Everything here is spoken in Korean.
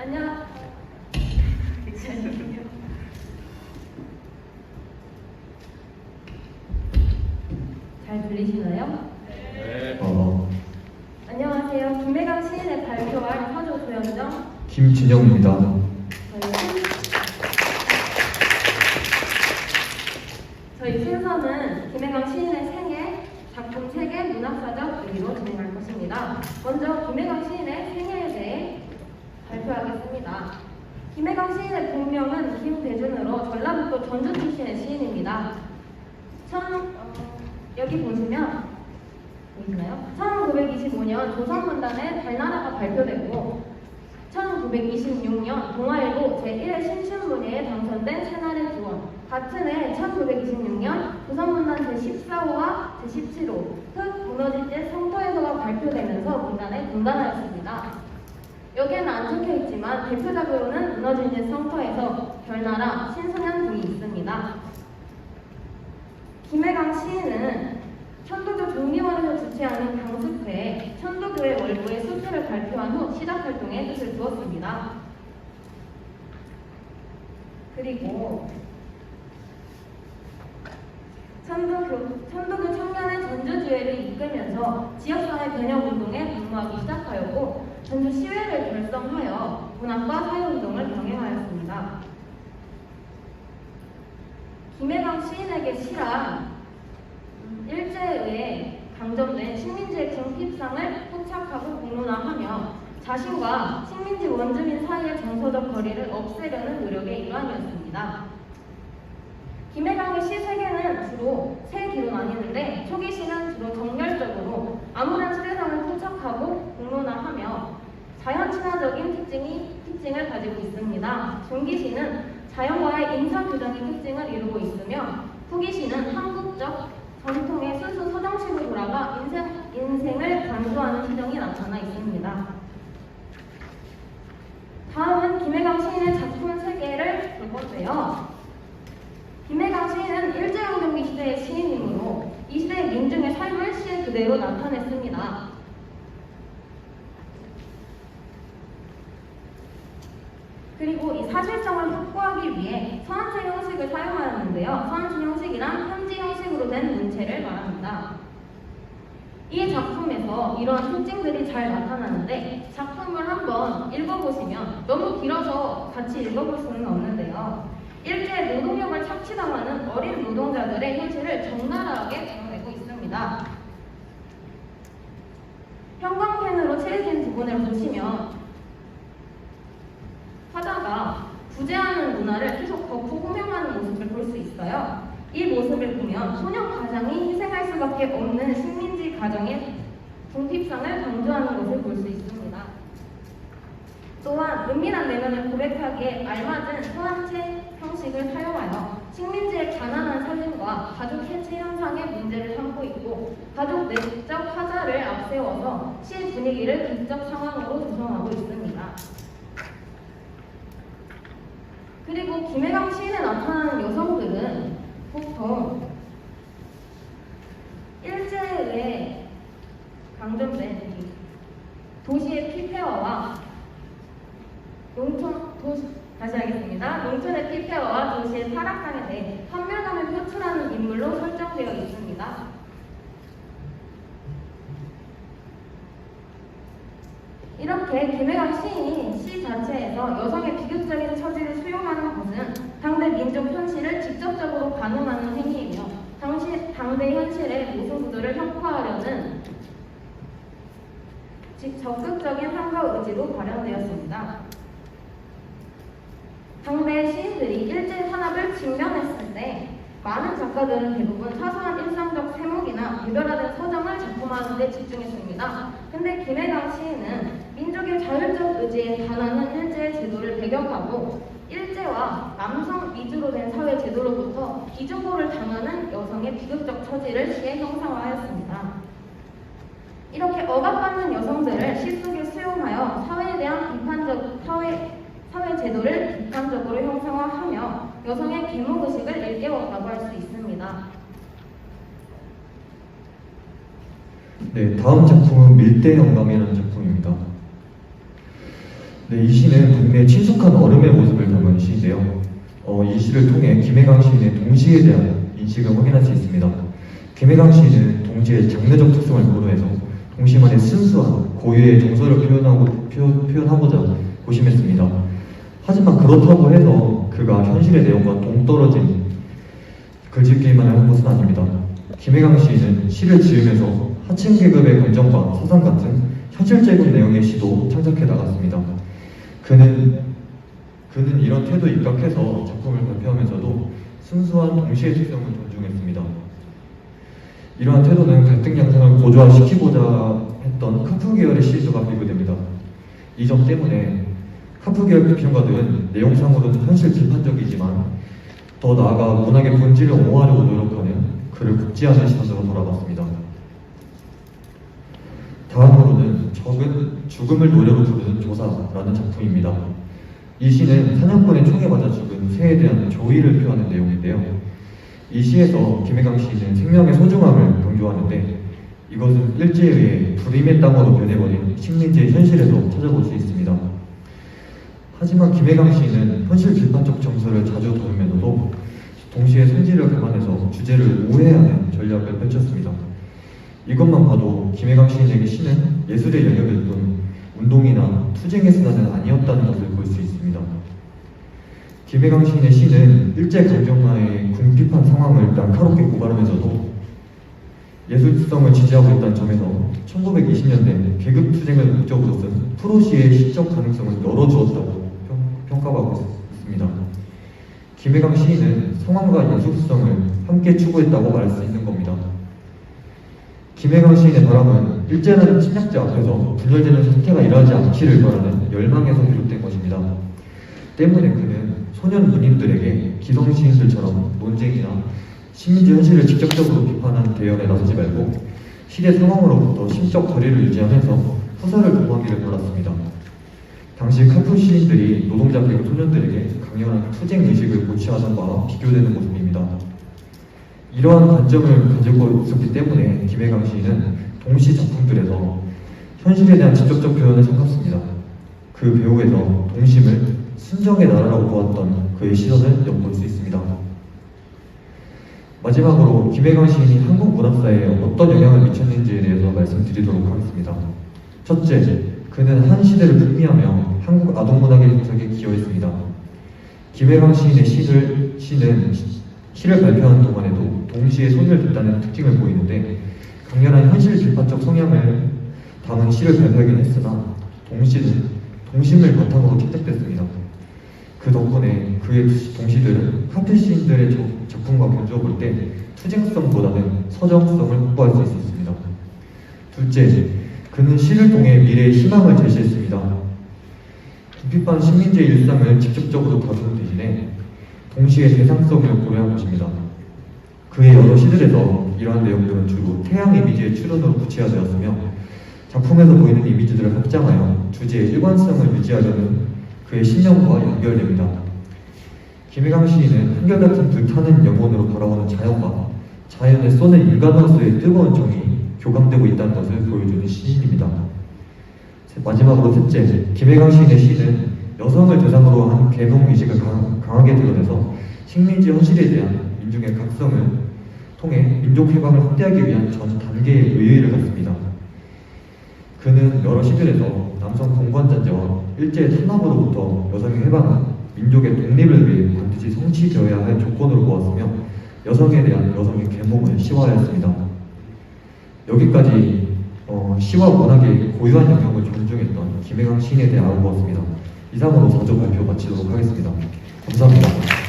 안녕. 잘 들리시나요? 네. 안녕하세요. 김혜강 시인의 발표할 사조 조연정 김진영입니다. 저희 순서는 김혜강 시인의 생애, 작품 3개 문학사적 의미로 진행할 것입니다. 먼저 김혜강 시인의 생애에 대해 발표하겠습니다. 김혜강 시인의 본명은 김대준으로 전라북도 전주 출신의 시인입니다. 여기 보시면 보이시나요? 1925년 조선문단의 달나라가 발표되고 1926년 동아일보 제1회 신춘문예에 당선된 새날의 기원, 같은 해 1926년 조선문단 제14호와 제17호 흑 무너질 성터에서가 발표되면서 문단에 등단하였습니다. 여기에는 안 적혀있지만 대표작으로는 무너진 제 성터에서, 별나라, 신소년 등이 있습니다. 김혜강 시인은 천도교 종리원에서 주최하는 강습회에 천도교회 월부의 수표를 발표한 후 시작활동에 뜻을 두었습니다. 그리고 천도교 청년의 전주지회를 이끌면서 지역사회 변혁운동에 방문하기 시작하였고 전주시회를 결성하여 문학과 사회운동을 병행하였습니다. 김혜강 시인에게 시란 일제에 강점된 식민지의 궁핍상을 포착하고 공론화하며 자신과 식민지 원주민 사이의 정서적 거리를 없애려는 노력의 일환이었습니다. 김혜강의 시 세계는 주로 세 기로 나뉘는데, 초기 시는 주로 정열적으로 아무런 시대상을 포착하고 공론화하며 자연 친화적인 특징을 가지고 있습니다. 중기 시는 자연과의 인사교정의 특징을 이루고 있으며, 후기 시는 한국적 전통의 순수 서정식으로 돌아가 인생을 강조하는 시정이 나타나 있습니다. 다음은 김혜강 시인의 작품 3개를 볼 건데요. 김혜강 시인은 일제강점기 시대의 시인이므로 이 시대의 민중의 삶을 시에 그대로 나타냈습니다. 그리고 이 사실성을 확보하기 위해 서안체 형식을 사용하였는데요. 서안체 형식이란 편지 형식으로 된 문체를 말합니다. 이 작품에서 이런 특징들이 잘 나타나는데, 작품을 한번 읽어보시면 너무 길어서 같이 읽어볼 수는 없는데요. 일제 노동력을 착취당하는 어린 노동자들의 현실을 적나라하게 드러내고 있습니다. 형광펜으로 칠해진 부분을 보시면 화자가 구제하는 문화를 계속 덮고 호명하는 모습을 볼 수 있어요. 이 모습을 보면 소년 가장이 희생할 수밖에 없는 식민지 가정의 궁핍상을 강조하는 것을 볼 수 있습니다. 또한 은밀한 내면을 고백하기에 알맞은 서안체 형식을 사용하여 식민지의 가난한 살림과 가족 해체 현상의 문제를 삼고 있고, 가족 내적 화자를 앞세워서 시 분위기를 극적 상황으로 조성하고 있습니다. 그리고 김혜강 시인에 나타나는 여성들은 보통 일제에 강점된 도시의 피폐화와 농촌의 피폐화와 도시의 타락감에 대해 환멸감을 표출하는 인물로 설정되어 있습니다. 이렇게 김혜강 시인이 시 자체에서 여성의 비극적인 처지를 수용하는 것은 당대 민족 현실을 직접적으로 반응하는 행위이며, 당대 현실의 모순 구조를 혁파하려는 적극적인 상가 의지로 발현되었습니다. 당대 시인들이 일제 산업을 직면했을 때 많은 작가들은 대부분 사소한 일상적 세목이나 개별화된 서정을 작품하는 데 집중했습니다. 근데 김혜강 시인은 민족의 자율적 의지에 반하는 일제의 제도를 배격하고 일제와 남성 위주로 된 사회 제도로부터 비중보를 당하는 여성의 비극적 처지를 시에 형상화하였습니다. 이렇게 억압받는 여성들을 시 속에 수용하여 사회에 대한 사회 제도를 비판적으로 형상화하며 여성의 계몽의식을 일깨웠다고 할 수 있습니다. 네, 다음 작품은 밀대 영감이라는 작품입니다. 네, 이 시는 동네의 친숙한 얼음의 모습을 담은 시인데요. 이 시를 통해 김해강 시인의 동시에 대한 인식을 확인할 수 있습니다. 김해강 시인은 동시의 장르적 특성을 고려해서 동시만의 순수한 고유의 정서를 표현하고자 고심했습니다. 하지만 그렇다고 해서 그가 현실의 내용과 동떨어진 글짓기만 한 것은 아닙니다. 김해강 시인은 시를 지으면서 하층 계급의 감정과 사상 같은 현실적인 내용의 시도 창작해 나갔습니다. 그는 이런 태도에 입각해서 작품을 발표하면서도 순수한 동시의 특성을 존중했습니다. 이러한 태도는 갈등 양상을 고조화시키고자 했던 카프 계열의 시인들과 비교됩니다. 이 점 때문에 카프 계열 비평가들은 내용상으로는 현실 비판적이지만 더 나아가 문학의 본질을 옹호하려고 노력하는 그를 굽지 않은 시선으로 돌아봤습니다. 다음으로는 적은 죽음을 노래로 부르는 조사라는 작품입니다. 이 시는 사냥꾼의 총에 맞아 죽은 새에 대한 조의를 표하는 내용인데요. 이 시에서 김해강 시인은 생명의 소중함을 강조하는데 이것은 일제에 의해 불임의 땅으로 변해버린 식민지의 현실에서 찾아볼 수 있습니다. 하지만 김해강 시인은 현실 비판적 정서를 자주 다루면서도 동시에 성질을 감안해서 주제를 우회하는 전략을 펼쳤습니다. 이것만 봐도 김해강 시인에게 시는 예술의 영역일 뿐 운동이나 투쟁의 수단은 아니었다는 것을 볼 수 있습니다. 김해강 시인의 시는 일제 강점하의 궁핍한 상황을 날카롭게 고발하면서도 예술성을 지지하고 있다는 점에서 1920년대 계급투쟁을 목적으로 쓴 프로시의 시적 가능성을 열어주었다고 평가받고 있습니다. 김해강 시인은 상황과 예술성을 함께 추구했다고 말할 수 있는 겁니다. 김해강 시인의 바람은 일제라는 침략자 앞에서 분열되는 사태가 일어나지 않기를 바라는 열망에서 비롯된 것입니다. 때문에 그는 소년 문인들에게 기성 시인들처럼 논쟁이나 식민지 현실을 직접적으로 비판하는 대열에 나서지 말고 시대 상황으로부터 심적 거리를 유지하면서 후사를 도모하기를 바랐습니다. 당시 카프 시인들이 노동자 계급 소년들에게 강렬한 투쟁 의식을 고취하던 바와 비교되는 모습입니다. 이러한 관점을 가지고 있었기 때문에 김해강 시인은 동시 작품들에서 현실에 대한 직접적 표현을 삼갔습니다. 그 배후에서 동심을 순정의 나라라고 보았던 그의 시선을 엿볼 수 있습니다. 마지막으로 김해강 시인이 한국 문학사에 어떤 영향을 미쳤는지에 대해서 말씀드리도록 하겠습니다. 첫째, 그는 한 시대를 풍미하며 한국 아동문학의 형성에 기여했습니다. 김해강 시인의 시는 시를 발표하는 동안에도 동시에 손을 댔다는 특징을 보이는데 강렬한 현실 비판적 성향을 담은 시를 발표하긴 했으나 동시는 동심을 바탕으로 채택됐습니다. 그 덕분에 그의 동시들은 카프 시인들의 작품과 견주어 볼 때 투쟁성보다는 서정성을 확보할 수 있었습니다. 둘째, 그는 시를 통해 미래의 희망을 제시했습니다. 궁핍한 식민지의 일상을 직접적으로 다루는 대신에 동시에 대상성을 고려한 것입니다. 그의 여러 시들에서 이러한 내용들은 주로 태양 이미지의 출현으로 구체화되었으며 작품에서 보이는 이미지들을 확장하여 주제의 일관성을 유지하려는 그의 신념과 연결됩니다. 김해강 시인은 한결같은 불타는 영혼으로 바라보는 자연과 자연에 쏘는 인간으로서의 뜨거운 정이 교감되고 있다는 것을 보여주는 시인입니다. 마지막으로 셋째, 김해강 시인의 시는 여성을 대상으로 한 계몽 의식을 강하게 드러내서 식민지 현실에 대한 민중의 각성을 통해 민족 해방을 확대하기 위한 전 단계의 의의를 갖습니다. 그는 여러 시들에서 남성 공관잔재와 일제의 탄압으로부터 여성의 해방은 민족의 독립을 위해 반드시 성취되어야 할 조건으로 보았으며 여성에 대한 여성의 계몽을 시화하였습니다. 여기까지 시와 문학의 고유한 영역을 존중했던 김해강 시인에 대해 알아보았습니다. 이상으로 4조 발표 마치도록 하겠습니다. 감사합니다.